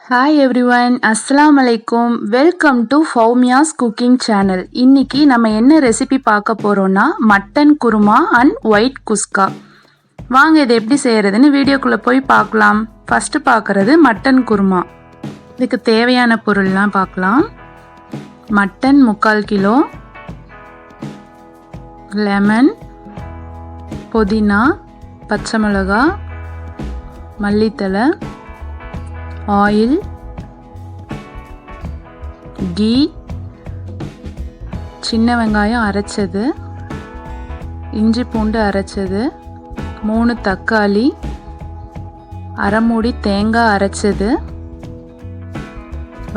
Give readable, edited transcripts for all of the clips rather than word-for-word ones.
Hi everyone, அஸ்ஸலாமு அலைக்கும். Welcome to Fowmia's cooking channel. இன்னைக்கு நம்ம என்ன ரெசிபி பார்க்க போகிறோன்னா mutton kurma and white kuska. வாங்க இதை எப்படி செய்கிறதுன்னு வீடியோக்குள்ளே போய் பார்க்கலாம். ஃபஸ்ட்டு பார்க்குறது மட்டன் குருமா. இதுக்கு தேவையான பொருள்லாம் பார்க்கலாம். மட்டன் 3/4 கிலோ, லெமன், புதினா, பச்சை மிளகா, மல்லித்தழை, ஆயில், கீ, சின்ன வெங்காயம் அரைச்சது, இஞ்சி பூண்டு அரைச்சது, 3 தக்காளி, அரை மூடி தேங்காய் அரைச்சது,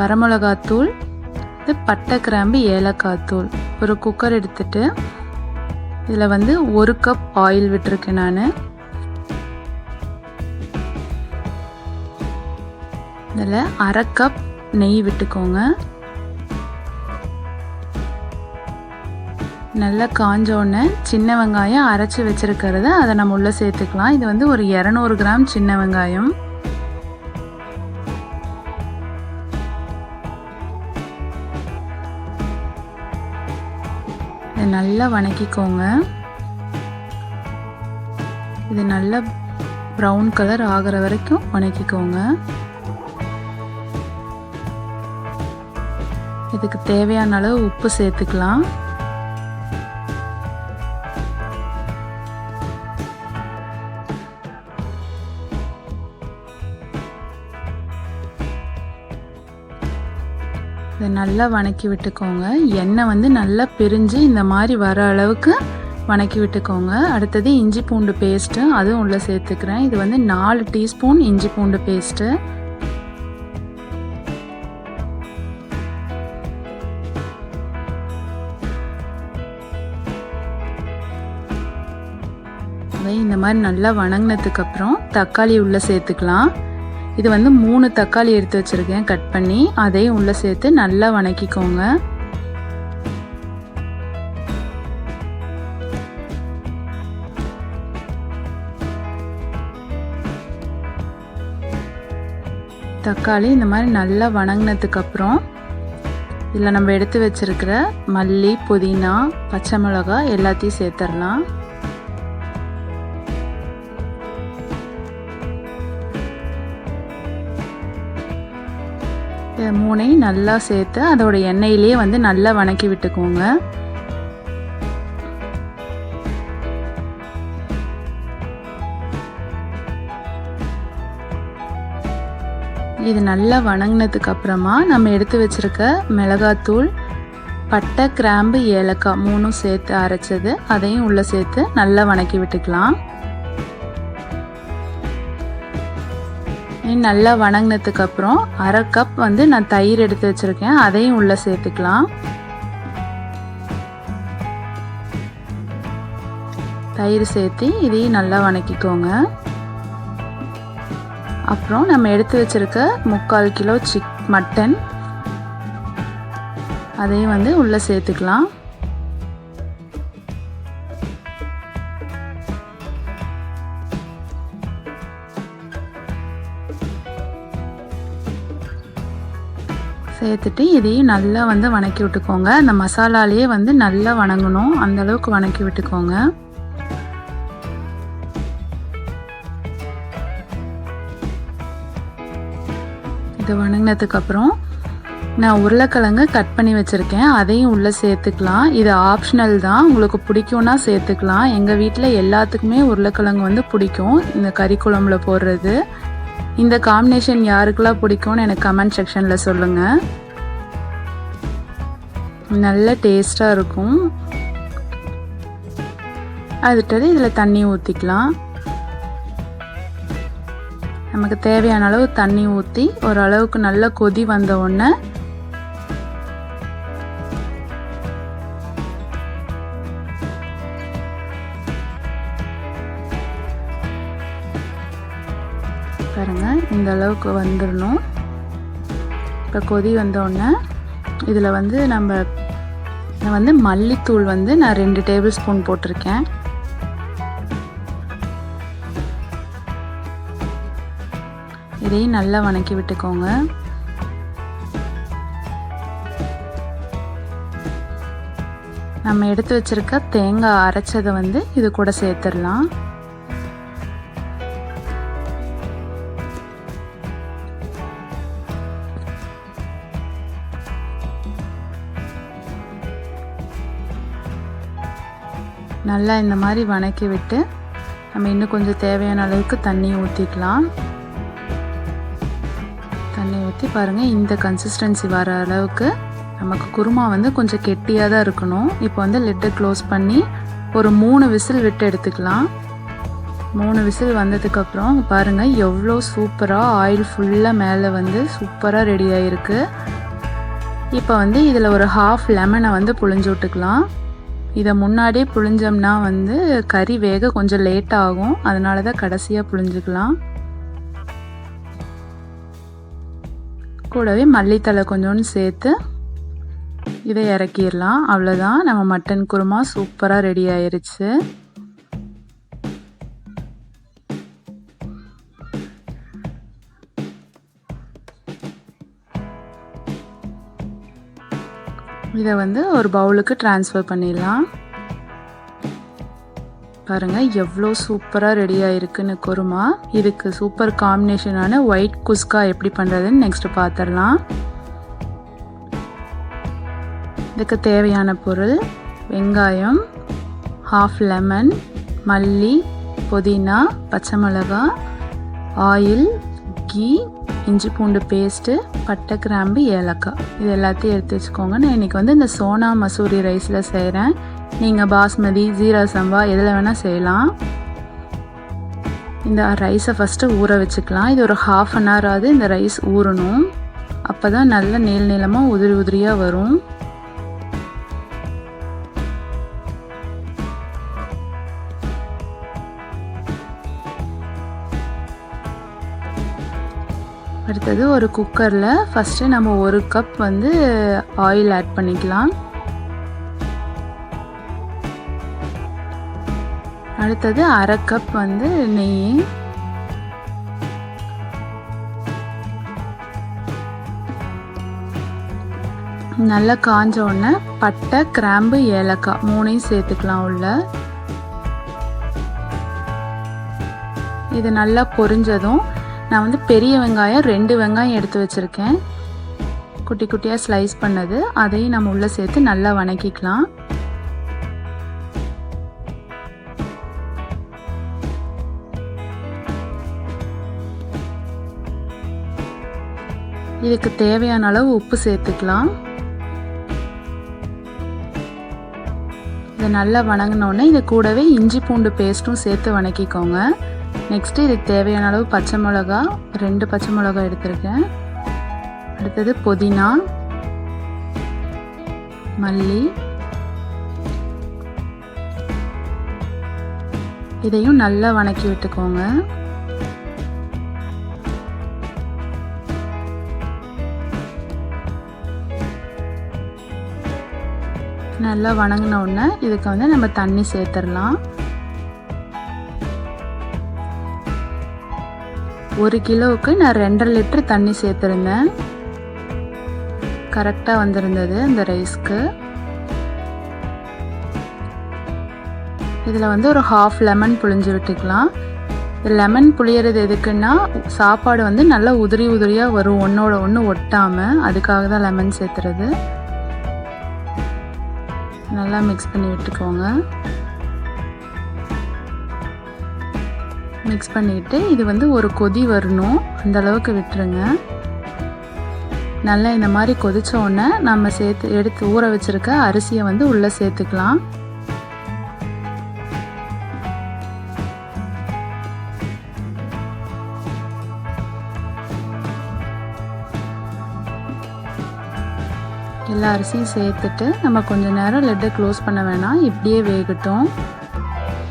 வரமிளகாத்தூள், இது பட்டை கிராம்பு ஏலக்காய் தூள். ஒரு குக்கர் எடுத்துட்டு இதில் 1 கப் ஆயில் விட்டுருக்கேன் நான். இதில் அரை கப் நெய் விட்டுக்கோங்க. நல்லா காஞ்சோடனே சின்ன வெங்காயம் அரைச்சி வச்சுருக்கிறத அதை நம்ம உள்ளே சேர்த்துக்கலாம். இது ஒரு 200 கிராம் சின்ன வெங்காயம். இதை நல்லா வணக்கிக்கோங்க. இது நல்லா ப்ரௌன் கலர் ஆகிற வரைக்கும் வணக்கிக்கோங்க. இதுக்கு தேவையான அளவு உப்பு சேர்த்துக்கலாம். இதை நல்லா வணக்கி விட்டுக்கோங்க. எண்ணெய் நல்லா பிரிஞ்சு இந்த மாதிரி வர அளவுக்கு வணக்கி விட்டுக்கோங்க. அடுத்தது இஞ்சி பூண்டு பேஸ்ட்டு, அதுவும் உள்ளே சேர்த்துக்கிறேன். இது 4 டீஸ்பூன் இஞ்சி பூண்டு பேஸ்ட்டு. இந்த மாதிரி நல்லா வணங்கினதுக்கு அப்புறம் தக்காளி உள்ளே சேர்த்துக்கலாம். இது 3 தக்காளி எடுத்து வச்சுருக்கேன் கட் பண்ணி, அதையும் உள்ளே சேர்த்து நல்லா வணக்கிக்கோங்க. தக்காளி இந்த மாதிரி நல்லா வணங்கினதுக்கு அப்புறம் இதில் நம்ம எடுத்து வச்சிருக்கிற மல்லி, புதினா, பச்சை மிளகாய் எல்லாத்தையும் சேர்த்துடலாம். மூணையும் நல்லா சேர்த்து அதோட எண்ணெயிலேயே நல்லா வணக்கி விட்டுக்கோங்க. இது நல்லா வணங்கினதுக்கு அப்புறமா நம்ம எடுத்து வச்சிருக்க மிளகாத்தூள், பட்டை கிராம்பு ஏலக்காய் 3 சேர்த்து அரைச்சது, அதையும் உள்ளே சேர்த்து நல்லா வணக்கி விட்டுக்கலாம். நல்லா வணங்கினதுக்கு அப்புறம் அரை கப் நான் தயிர் எடுத்து வச்சிருக்கேன், அதையும் உள்ளே சேர்த்துக்கலாம். தயிர் சேர்த்து இதையும் நல்லா வணக்கிக்கோங்க. அப்புறம் நம்ம எடுத்து வச்சிருக்க 3/4 கிலோ மட்டன், அதையும் உள்ளே சேர்த்துக்கலாம். சேர்த்துட்டு இதையும் நல்லா வணக்கி விட்டுக்கோங்க. அந்த மசாலாலேயே நல்லா வணங்கணும், அந்த அளவுக்கு வணக்கி விட்டுக்கோங்க. இதை வணங்கினதுக்கு அப்புறம் நான் உருளைக்கிழங்கு கட் பண்ணி வச்சுருக்கேன், அதையும் உள்ளே சேர்த்துக்கலாம். இது ஆப்ஷனல் தான், உங்களுக்கு பிடிக்கும்னா சேர்த்துக்கலாம். எங்கள் வீட்டில் எல்லாத்துக்குமே உருளைக்கிழங்கு பிடிக்கும், இந்த கறி குழம்புல போடுறது. இந்த காம்பினேஷன் யாருக்கெல்லாம் பிடிக்கும்னு எனக்கு கமெண்ட் செக்ஷனில் சொல்லுங்கள். நல்ல டேஸ்ட்டாக இருக்கும். அடுத்தது இதில் தண்ணி ஊற்றிக்கலாம். நமக்கு தேவையான அளவு தண்ணி ஊற்றி ஓரளவுக்கு நல்லா கொதி வந்த உடனே பாருங்க, இந்த அளவுக்கு வந்துடணும். இப்போ கொதி வந்தோடனே இதில் நம்ம மல்லித்தூள் நான் 2 டேபிள் ஸ்பூன் போட்டிருக்கேன். இதையும் நல்லா வணக்கி விட்டுக்கோங்க. நம்ம எடுத்து வச்சிருக்க தேங்காய் அரைச்சதை வந்து இது கூட சேர்த்துடலாம். நல்லா இந்த மாதிரி வணக்கி விட்டு நம்ம இன்னும் கொஞ்சம் தேவையான அளவுக்கு தண்ணி ஊற்றிக்கலாம். தண்ணி ஊற்றி பாருங்கள், இந்த கன்சிஸ்டன்சி வர அளவுக்கு நமக்கு குருமா வந்து கொஞ்சம் கெட்டியாக தான் இருக்கணும். இப்போ வந்து லிட்டை க்ளோஸ் பண்ணி ஒரு 3 விசில் விட்டு எடுத்துக்கலாம். 3 விசில் வந்ததுக்கப்புறம் பாருங்கள் எவ்வளோ சூப்பராக ஆயில் ஃபுல்லாக மேலே வந்து சூப்பராக ரெடி ஆகிருக்கு. இப்போ வந்து இதில் ஒரு 1/2 லெமனை வந்து புழிஞ்சு விட்டுக்கலாம். இதை முன்னாடியே புழிஞ்சோம்னா வந்து கறி வேக கொஞ்சம் லேட் ஆகும், அதனால தான் கடைசியாக புழிஞ்சுக்கலாம். கூடவே மல்லித்தழை கொஞ்சோன்னு சேர்த்து இதை இறக்கிடலாம். அவ்வளோதான், நம்ம மட்டன் குருமா சூப்பராக ரெடி ஆயிருச்சு. இதை வந்து ஒரு பவுலுக்கு ட்ரான்ஸ்ஃபர் பண்ணிடலாம். பாருங்கள் எவ்வளோ சூப்பராக ரெடி ஆகிருக்குன்னு குருமா. இதுக்கு சூப்பர் காம்பினேஷனான ஒயிட் குஸ்கா எப்படி பண்ணுறதுன்னு நெக்ஸ்ட்டு பார்த்துடலாம். இதுக்கு தேவையான பொருள்: வெங்காயம், 1/2 லெமன், மல்லி, புதினா, பச்சை மிளகாய், ஆயில், கீ, இஞ்சி பூண்டு பேஸ்ட்டு, பட்டை, கிராம்பு, ஏலக்காய். இது எல்லாத்தையும் எடுத்து வச்சுக்கோங்க. நான் இன்றைக்கி வந்து இந்த சோனா மசூரி ரைஸில் செய்கிறேன். நீங்கள் பாஸ்மதி, ஜீரா சம்பா எதில் வேணால் செய்யலாம். இந்த ரைஸை ஃபஸ்ட்டு ஊற வச்சுக்கலாம். இது ஒரு 1/2 அன் ஹவர் ஆகுது இந்த ரைஸ் ஊறணும். அப்போ தான் நல்ல நீளமாக உதிரி உதிரியாக வரும். அடுத்தது ஒரு குக்கரில் ஃபஸ்ட்டு நம்ம 1 கப் வந்து ஆயில் ஆட் பண்ணிக்கலாம். அடுத்தது 1/2 கப் வந்து நெய், நல்லா காஞ்ச உடனே பட்டை, கிராம்பு, ஏலக்காய் 3ஐயும் சேர்த்துக்கலாம் உள்ள. இது நல்லா பொரிஞ்சதும் நான் வந்து பெரிய வெங்காயம் 2 வெங்காயம் எடுத்து வச்சுருக்கேன், குட்டி குட்டியாக ஸ்லைஸ் பண்ணது. அதையும் நம்ம உள்ளே சேர்த்து நல்லா வணக்கிக்கலாம். இதுக்கு தேவையான அளவு உப்பு சேர்த்துக்கலாம். இதை நல்லா வணங்கினோடனே இது கூடவே இஞ்சி பூண்டு பேஸ்ட்டும் சேர்த்து வணக்கிக்கோங்க. நெக்ஸ்ட்டு இதுக்கு தேவையான அளவு பச்சை மிளகா, 2 பச்சை மிளகா எடுத்திருக்கேன். அடுத்தது புதினா, மல்லி, இதையும் நல்லா வணக்கி விட்டுக்கோங்க. நல்லா வணங்கின உடனே இதுக்கு வந்து நம்ம தண்ணி சேர்த்துடலாம். 1 கிலோவுக்கு நான் 2.5 லிட்டர் தண்ணி சேர்த்துருந்தேன். கரெக்டாக வந்திருந்தது இந்த ரைஸ்க்கு. இதில் வந்து ஒரு 1/2 லெமன் புழிஞ்சு விட்டுக்கலாம். லெமன் புளியறது எதுக்குன்னா சாப்பாடு வந்து நல்லா உதிரி உதிரியாக வரும், ஒன்றோட ஒன்று ஒட்டாமல். அதுக்காக தான் லெமன் சேர்த்துறது. நல்லா மிக்ஸ் பண்ணி விட்டுக்கோங்க. மிக்ஸ் பண்ணிவிட்டு இது வந்து ஒரு கொதி வரணும், அந்த அளவுக்கு விட்டுருங்க. நல்லா இந்த மாதிரி கொதிச்ச உடனே நம்ம எடுத்து ஊற வச்சுருக்க அரிசியை வந்து உள்ளே சேர்த்துக்கலாம். எல்லா அரிசியும் சேர்த்துட்டு நம்ம கொஞ்சம் நேரம் லெட்டை க்ளோஸ் பண்ண வேணாம், இப்படியே வேகட்டும்.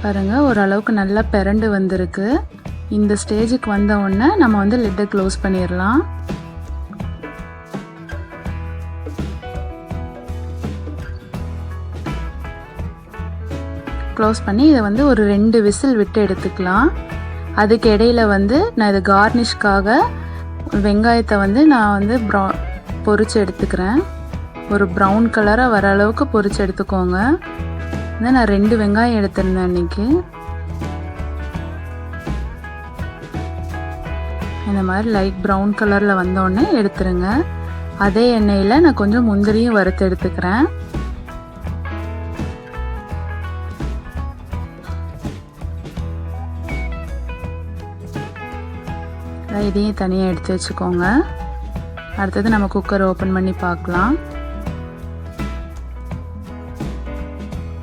பாருங்கள் ஓரளவுக்கு நல்லா பிறண்டு வந்திருக்கு. இந்த ஸ்டேஜுக்கு வந்த உடனே நம்ம வந்து லிட்டை க்ளோஸ் பண்ணிடலாம். க்ளோஸ் பண்ணி இதை வந்து ஒரு 2 விசில் விட்டு எடுத்துக்கலாம். அதுக்கு இடையில் வந்து நான் இதை கார்னிஷ்காக வெங்காயத்தை வந்து நான் வந்து பொரிச்சு எடுத்துக்கிறேன். ஒரு ப்ரௌன் கலராக வர அளவுக்கு பொரிச்சு எடுத்துக்கோங்க. நான் 2 வெங்காயம் எடுத்திருந்தேன் இன்றைக்கி. இந்த மாதிரி லைட் ப்ரௌன் கலரில் வந்தோடனே எடுத்துருங்க. அதே எண்ணெயில் நான் கொஞ்சம் முந்திரியும் வறுத்து எடுத்துக்கிறேன். இதையும் தனியாக எடுத்து வச்சுக்கோங்க. அடுத்தது நம்ம குக்கரை ஓப்பன் பண்ணி பார்க்கலாம்.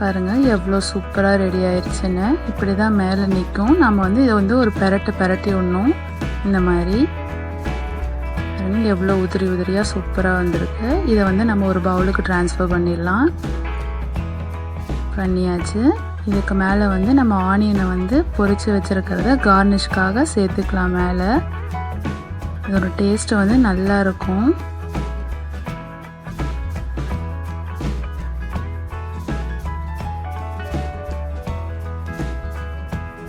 பாருங்கள் எவ்வளோ சூப்பராக ரெடி ஆயிடுச்சுன்னு. இப்படி தான் மேலே நிற்கும். நம்ம வந்து இதை வந்து ஒரு பெரட்டி விடணும். இந்த மாதிரி எவ்வளோ உதிரியாக சூப்பராக வந்திருக்கு. இதை வந்து நம்ம ஒரு பவுலுக்கு ட்ரான்ஸ்ஃபர் பண்ணிடலாம். பண்ணியாச்சு. இதுக்கு மேலே வந்து நம்ம ஆனியனை வந்து பொரித்து வச்சுருக்கிறத கார்னிஷ்காக சேர்த்துக்கலாம். மேலே இதோட டேஸ்ட்டு வந்து நல்லா இருக்கும்.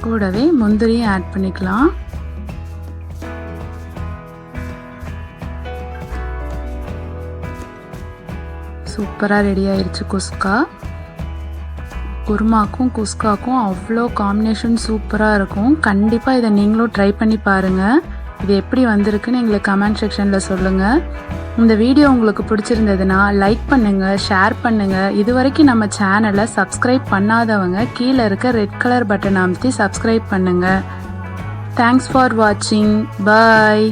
கூடவே முந்திரியும் ஆட் பண்ணிக்கலாம். சூப்பராக ரெடி ஆயிடுச்சு குஸ்கா. குருமாக்கும் குஸ்காக்கும் அவ்வளோ காம்பினேஷன் சூப்பராக இருக்கும். கண்டிப்பாக இதை நீங்களும் ட்ரை பண்ணி பாருங்கள். இது எப்படி வந்திருக்குன்னு எங்களுக்கு கமெண்ட் செக்ஷனில் சொல்லுங்கள். இந்த வீடியோ உங்களுக்கு பிடிச்சிருந்ததுன்னா லைக் பண்ணுங்கள், ஷேர் பண்ணுங்கள். இது வரைக்கும் நம்ம சேனலை சப்ஸ்கிரைப் பண்ணாதவங்க கீழே இருக்க ரெட் கலர் பட்டன் அமுத்தி சப்ஸ்கிரைப் பண்ணுங்கள். தேங்க்ஸ் ஃபார் வாட்சிங். பாய்.